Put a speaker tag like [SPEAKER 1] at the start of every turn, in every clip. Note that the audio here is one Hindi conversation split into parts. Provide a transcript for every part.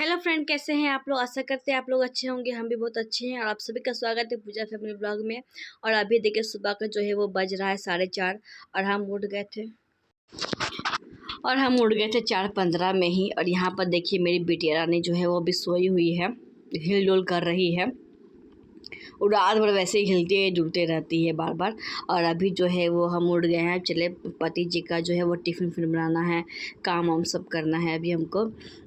[SPEAKER 1] हेलो फ्रेंड, कैसे हैं आप लोग। आशा करते हैं आप लोग अच्छे होंगे। हम भी बहुत अच्छे हैं और आप सभी का स्वागत है पूजा फैमिली ब्लॉग में। और अभी देखिए सुबह का जो है वो बज रहा है 4:30 और हम उठ गए थे 4:15 में ही। और यहाँ पर देखिए मेरी बिटिया रानी जो है वो अभी सोई हुई है, हिल डुल कर रही है। वो रात भर वैसे ही हिलते डुलते रहती है बार बार। और अभी जो है वो हम उठ गए हैं। चले पति जी का जो है वो टिफ़िन बनाना है, काम वाम सब करना है अभी हमको।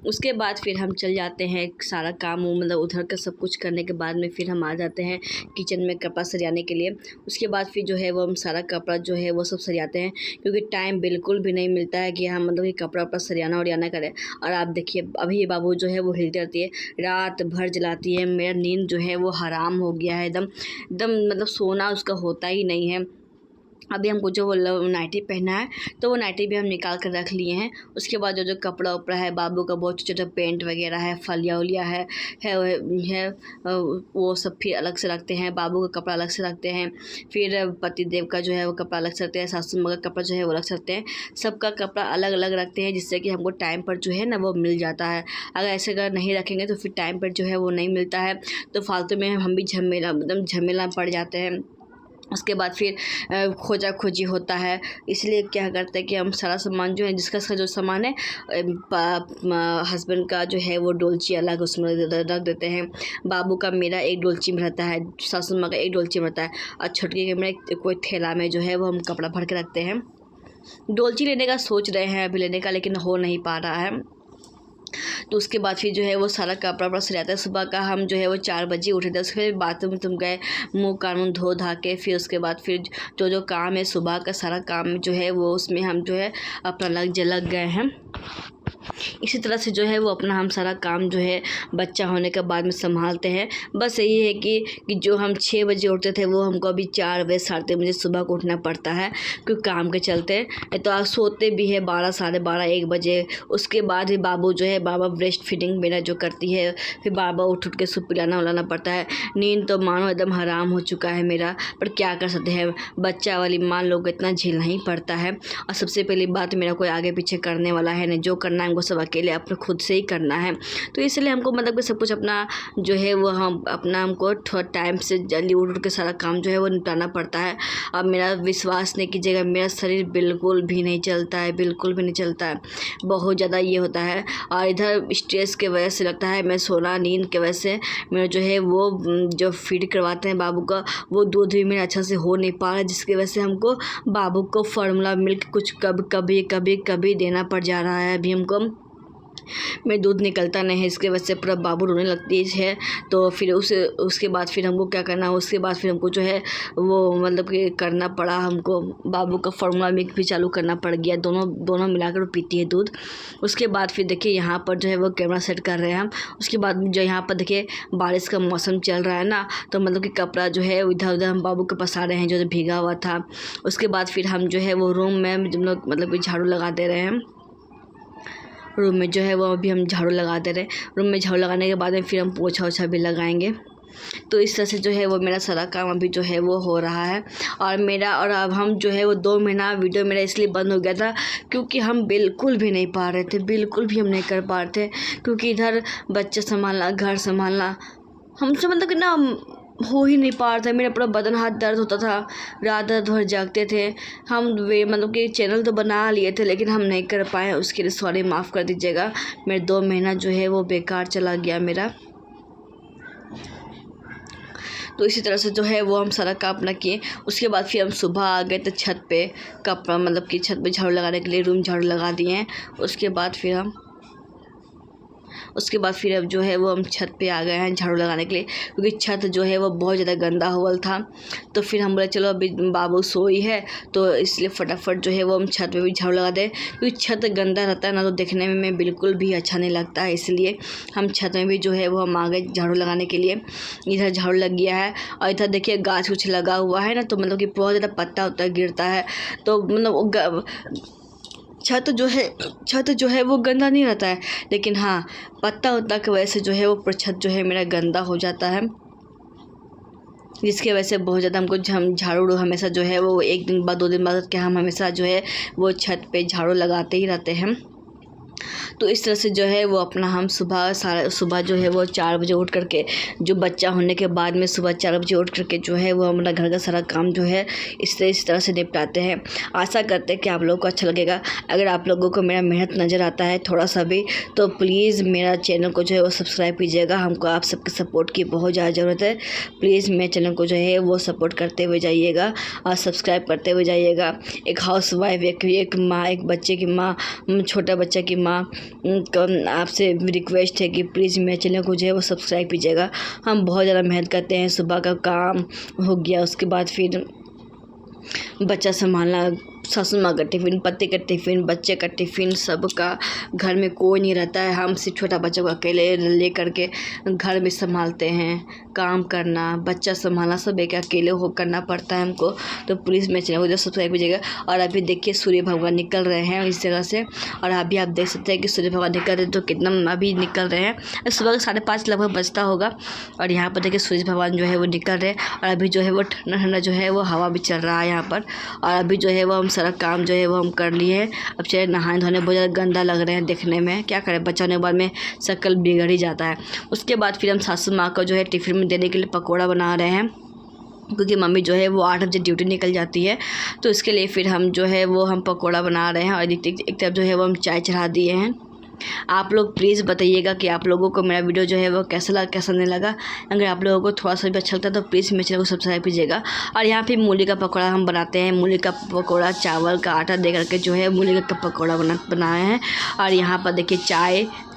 [SPEAKER 1] उसके बाद फिर हम चल जाते हैं सारा काम मतलब उधर का सब कुछ करने के बाद में फिर हम आ जाते हैं किचन में कपड़ा सरियाने के लिए। उसके बाद फिर जो है वो हम सारा कपड़ा जो है वो सब सरियाते हैं, क्योंकि टाइम बिल्कुल भी नहीं मिलता है कि हम मतलब कि कपड़ा वपड़ा सरियाना उरियाना करें। और आप देखिए अभी बाबू जो है वो हिलती रहती है, रात भर जलाती है। मेरा नींद जो है वो हराम हो गया है, एकदम एकदम मतलब सोना उसका होता ही नहीं है। अभी हमको जो वो नाइटी पहना है तो वो नाइटी भी हम निकाल कर रख लिए हैं। उसके बाद जो कपड़ा उपड़ा है बाबू का, बहुत छोटा छोटा पेंट वगैरह है, फलिया उलिया है वो सब फिर अलग से रखते हैं। बाबू का कपड़ा अलग से रखते हैं, फिर पति देव का जो है वो कपड़ा अलग से रखते हैं, सासू माँ का कपड़ा जो है वो अलग से रखते हैं। सबका कपड़ा अलग अलग रखते हैं, जिससे कि हमको टाइम पर जो है ना वो मिल जाता है। अगर ऐसे अगर नहीं रखेंगे तो फिर टाइम पर जो है वो नहीं मिलता है, तो फालतू में हम भी झमेला पड़ जाते हैं। उसके बाद फिर खोजा खोजी होता है। इसलिए क्या करते हैं कि हम सारा सामान जो है जिसका जो सामान है हस्बैंड का जो है वो डोलची अलग उसमें रख देते हैं। बाबू का मेरा एक डोलची में रहता है, सासू माँ का एक डोलची में रहता है, और छोटकी के मेरे कोई थैला में जो है वो हम कपड़ा भर के रखते हैं। डोलची लेने का सोच रहे हैं अभी लेने का, लेकिन हो नहीं पा रहा है। तो उसके बाद फिर जो है वो सारा कपड़ा वपड़ा सरियाता है। सुबह का हम जो है वो 4 बजे उठे थे। उसके बाद बाथरूम तुम गए, मुँह कान धो धा के फिर उसके बाद फिर जो काम है सुबह का सारा काम जो है वो उसमें हम जो है अपना लग गए हैं। इसी तरह से जो है वो अपना हम सारा काम जो है बच्चा होने के बाद में संभालते हैं। बस यही है कि जो हम 6 बजे उठते थे वो हमको अभी 4 बजे 3:30 बजे सुबह को उठना पड़ता है, क्योंकि काम के चलते। तो आप सोते भी है 12 साढ़े 12 1 बजे। उसके बाद ही बाबू जो है बाबा ब्रेस्ट फीडिंग मेरा जो करती है, फिर बाबा उठ के सूप पिलाना उलाना पड़ता है। नींद तो मानो एकदम हराम हो चुका है मेरा, पर क्या कर सकते हैं, बच्चा वाली माँ लोग इतना झेलना ही पड़ता है। और सबसे पहली बात, मेरा कोई आगे पीछे करने वाला है नहीं, जो करना है हमको सब अकेले अपने खुद से ही करना है। तो इसलिए हमको मतलब कि सब कुछ अपना जो है वो हमको थोड़ा टाइम से जल्दी उठ के सारा काम जो है वो निपटाना पड़ता है। अब मेरा विश्वास नहीं कीजिएगा, मेरा शरीर बिल्कुल भी नहीं चलता है, बिल्कुल भी नहीं चलता है। बहुत ज़्यादा ये होता है। और इधर स्ट्रेस के वजह से लगता है मैं सोना नींद के वजह से मेरा जो है वो जो फीड करवाते हैं बाबू का, वो दूध भी मेरा अच्छा से हो नहीं पा रहा है, जिसकी वजह से हमको बाबू को फार्मूला मिल्क कुछ कभी देना पड़ जा रहा है। अभी हमको में दूध निकलता नहीं है, इसके वजह से पूरा बाबू रोने लगती है। तो फिर उसके बाद फिर हमको क्या करना है, उसके बाद फिर हमको जो है वो मतलब कि करना पड़ा हमको, बाबू का फार्मूला मिल्क भी चालू करना पड़ गया। दोनों मिलाकर पीती है दूध। उसके बाद फिर देखिए यहाँ पर जो है वो कैमरा सेट कर रहे हैं हम। उसके बाद जो यहाँ पर देखिए बारिश का मौसम चल रहा है ना, तो मतलब कि कपड़ा जो है इधर उधर हम बाबू के पास आ रहे हैं जो भीगा हुआ था। उसके बाद फिर हम जो है वो रूम में हम लोग मतलब कि झाड़ू लगा दे रहे हैं। रूम में जो है वो अभी हम झाड़ू लगा दे रहे हैं। रूम में झाड़ू लगाने के बाद में फिर हम पोछा ओछा भी लगाएंगे। तो इस तरह से जो है वो मेरा सारा काम अभी जो है वो हो रहा है। और अब हम जो है वो 2 महीना वीडियो मेरा इसलिए बंद हो गया था, क्योंकि हम बिल्कुल भी नहीं पा रहे थे, बिल्कुल भी हम नहीं कर पा रहे थे। क्योंकि इधर बच्चा संभालना, घर संभालना हमसे मतलब कि ना हो ही नहीं पा रहा था। मेरा पूरा बदन हाथ दर्द होता था, रात भर जागते थे हम। वे मतलब कि चैनल तो बना लिए थे लेकिन हम नहीं कर पाए, उसके लिए सॉरी, माफ़ कर दीजिएगा। मेरा 2 महीना जो है वो बेकार चला गया मेरा। तो इसी तरह से जो है वो हम सारा काम अपना किए। उसके बाद फिर हम सुबह आ गए तो छत पे कपड़ा मतलब कि छत पे झाड़ू लगाने के लिए रूम झाड़ू लगा दिए हैं। उसके बाद फिर अब जो है वो हम छत पे आ गए हैं झाड़ू लगाने के लिए, क्योंकि छत जो है वो बहुत ज़्यादा गंदा हुआ था। तो फिर हम बोले चलो अभी बाबू सोई है तो इसलिए फटाफट जो है वो हम छत पे भी झाड़ू लगा दें, क्योंकि छत गंदा रहता है ना तो देखने में बिल्कुल भी अच्छा नहीं लगता है। इसलिए हम छत में भी जो है वो हम आ गए झाड़ू लगाने के लिए। इधर झाड़ू लग गया है और इधर देखिए गाछ उछ लगा हुआ है ना, तो मतलब कि बहुत ज़्यादा पत्ता उत्ता गिरता है, तो मतलब छत जो है वो गंदा नहीं रहता है, लेकिन हाँ पत्ता उत्ता की वजह से जो है वो छत जो है मेरा गंदा हो जाता है, जिसकी वजह से बहुत ज़्यादा हमको झाड़ू हमेशा जो है वो 1 दिन बाद 2 दिन बाद के हम हमेशा जो है वो छत पे झाड़ू लगाते ही रहते हैं। तो इस तरह से जो है वो अपना हम सुबह जो है वो 4 बजे उठ करके, जो बच्चा होने के बाद में सुबह 4 बजे उठ करके जो है वो अपना घर का सारा काम जो है इस तरह से निपटाते हैं। आशा करते हैं कि आप लोगों को अच्छा लगेगा। अगर आप लोगों को मेरा मेहनत नज़र आता है थोड़ा सा भी, तो प्लीज़ मेरा चैनल को जो है वो सब्सक्राइब कीजिएगा। हमको आप सबके सपोर्ट की बहुत ज़्यादा ज़रूरत है। प्लीज़ मेरे चैनल को जो है वो सपोर्ट करते हुए जाइएगा और सब्सक्राइब करते हुए जाइएगा। एक हाउसवाइफ, एक माँ, एक बच्चे की माँ, छोटा बच्चा की माँ आपसे रिक्वेस्ट है कि प्लीज़ मेरे चैनल को जो है वो सब्सक्राइब कीजिएगा। हम बहुत ज़्यादा मेहनत करते हैं। सुबह का काम हो गया, उसके बाद फिर बच्चा संभालना, सासू माँ का टिफ़िन, पति का टिफ़िन, बच्चे का टिफ़िन, सबका, घर में कोई नहीं रहता है। हम सिर्फ छोटा बच्चा को अकेले ले करके घर में संभालते हैं। काम करना, बच्चा संभालना सब एक अकेले हो करना पड़ता है हमको। तो प्लीज़ मेरे चैनल को जो सब्सक्राइब कीजिएगा। और अभी देखिए सूर्य भगवान निकल रहे हैं इस जगह से, और अभी आप देख सकते हैं कि सूर्य भगवान निकल रहे हैं। तो कितना अभी निकल रहे हैं, सुबह का 5:30 लगभग बजता होगा। और यहाँ पर देखिए सूर्य भगवान जो है वो निकल रहे हैं। और अभी जो है वो ठंडा ठंडा जो है वो हवा भी चल रहा है यहाँ पर। और अभी जो है वो हम सारा काम जो है वो हम कर लिए हैं। अब चाहे नहाने धोने बहुत ज़्यादा गंदा लग रहे हैं देखने में, क्या करें, बच्चा होने के बाद में शक्ल बिगड़ ही जाता है। उसके बाद फिर हम सासू माँ को जो है टिफ़िन में देने के लिए पकौड़ा बना रहे हैं, क्योंकि मम्मी जो है वो 8 बजे ड्यूटी निकल जाती है। तो इसके लिए फिर हम जो है वो हम पकौड़ा बना रहे हैं। और एक तरफ जो है वो हम चाय चढ़ा दिए हैं। आप लोग प्लीज़ बताइएगा कि आप लोगों को मेरा वीडियो जो है वो कैसा नहीं लगा। अगर आप लोगों को थोड़ा सा भी अच्छा लगता है तो प्लीज़ मेरे चैनल को सब्सक्राइब कीजिएगा। और यहाँ पे मूली का पकौड़ा हम बनाते हैं। मूली का पकौड़ा चावल का आटा दे करके जो है मूली का पकौड़ा बनाए हैं। और यहाँ पर देखिए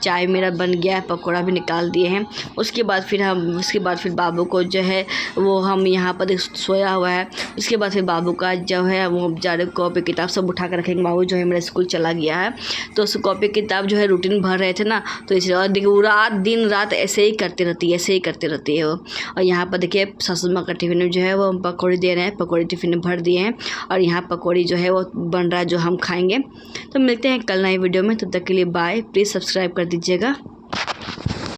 [SPEAKER 1] चाय मेरा बन गया है, पकौड़ा भी निकाल दिए हैं। उसके बाद फिर बाबू को जो है वो हम यहाँ पर सोया हुआ है। उसके बाद फिर बाबू का जो है वो ज़्यादा कॉपी किताब सब उठा कर रखेंगे। बाबू जो है मेरा स्कूल चला गया है, तो उस कॉपी किताब जो है रूटीन भर रहे थे ना, तो इसलिए। और देखिए वो दिन रात ऐसे ही करती रहती है वो। और यहाँ पर देखिए सासू माँ का टिफ़िन में जो है वो हम पकौड़ी दे रहे हैं, पकौड़ी टिफ़िन में भर दिए हैं। और यहाँ पकौड़ी जो है वो बन रहा है, जो हम खाएँगे। तो मिलते हैं कल नई वीडियो में, तब तक के लिए बाय। प्लीज़ सब्सक्राइब कर दीजिएगा।